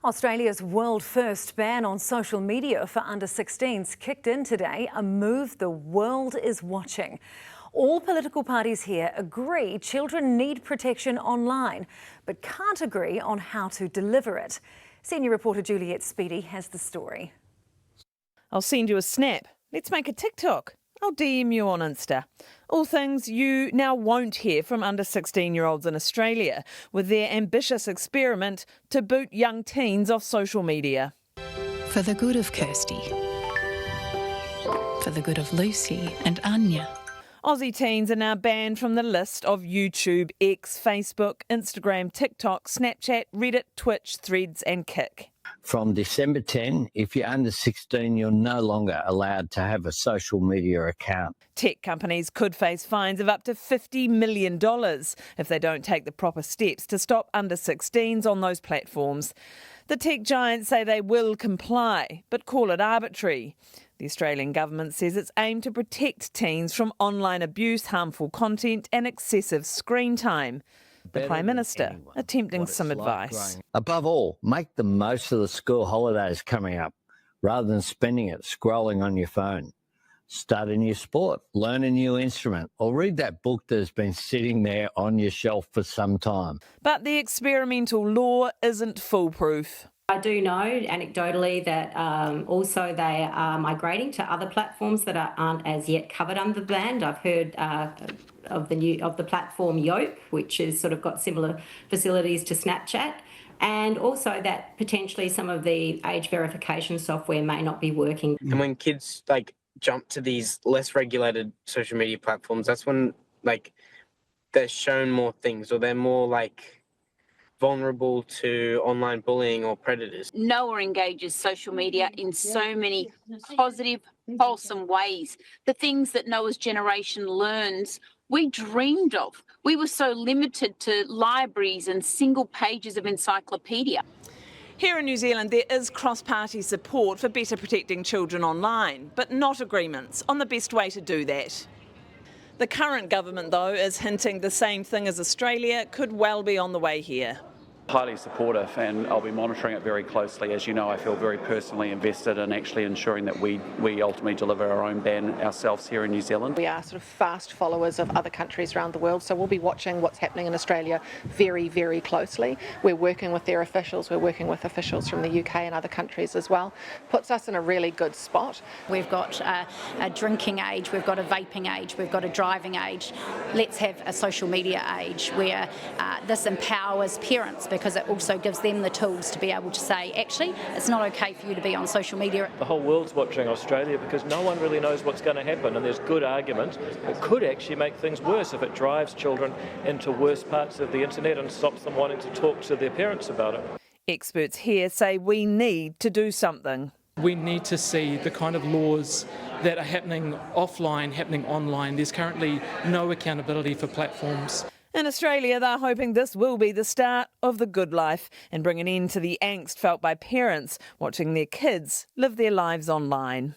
Australia's world-first ban on social media for under-16s kicked in today, a move the world is watching. All political parties here agree children need protection online, but can't agree on how to deliver it. Senior reporter Juliet Speedy has the story. I'll send you a snap. Let's make a TikTok. I'll DM you on Insta. All things you now won't hear from under 16-year-olds in Australia with their ambitious experiment to boot young teens off social media. For the good of Kirsty. For the good of Lucy and Anya. Aussie teens are now banned from the list of YouTube, X, Facebook, Instagram, TikTok, Snapchat, Reddit, Twitch, Threads and Kik. From December 10, if you're under 16, you're no longer allowed to have a social media account. Tech companies could face fines of up to $50 million if they don't take the proper steps to stop under 16s on those platforms. The tech giants say they will comply, but call it arbitrary. The Australian government says it's aimed to protect teens from online abuse, harmful content and excessive screen time. The Prime Minister attempting some advice. Above all, make the most of the school holidays coming up rather than spending it scrolling on your phone. Start a new sport, learn a new instrument, or read that book that has been sitting there on your shelf for some time. But the experimental law isn't foolproof. I do know anecdotally that also they are migrating to other platforms that aren't as yet covered under the ban. I've heard of the platform Yope, which has sort of got similar facilities to Snapchat, and also that potentially some of the age verification software may not be working. And when kids jump to these less regulated social media platforms, that's when they're shown more things, or they're more vulnerable to online bullying or predators. Noah engages social media in so many positive, wholesome ways. The things that Noah's generation learns, we dreamed of. We were so limited to libraries and single pages of encyclopedia. Here in New Zealand, there is cross-party support for better protecting children online, but not agreements on the best way to do that. The current government, though, is hinting the same thing as Australia could well be on the way here. Highly supportive, and I'll be monitoring it very closely. As you know, I feel very personally invested in actually ensuring that we ultimately deliver our own ban ourselves here in New Zealand. We are sort of fast followers of other countries around the world, so we'll be watching what's happening in Australia very, very closely. We're working with their officials, we're working with officials from the UK and other countries as well. Puts us in a really good spot. We've got a drinking age, we've got a vaping age, we've got a driving age. Let's have a social media age where this empowers parents, because it also gives them the tools to be able to say, actually, it's not okay for you to be on social media. The whole world's watching Australia because no one really knows what's going to happen, and there's good argument. It could actually make things worse if it drives children into worse parts of the internet and stops them wanting to talk to their parents about it. Experts here say we need to do something. We need to see the kind of laws that are happening offline, happening online. There's currently no accountability for platforms. In Australia, they're hoping this will be the start of the good life and bring an end to the angst felt by parents watching their kids live their lives online.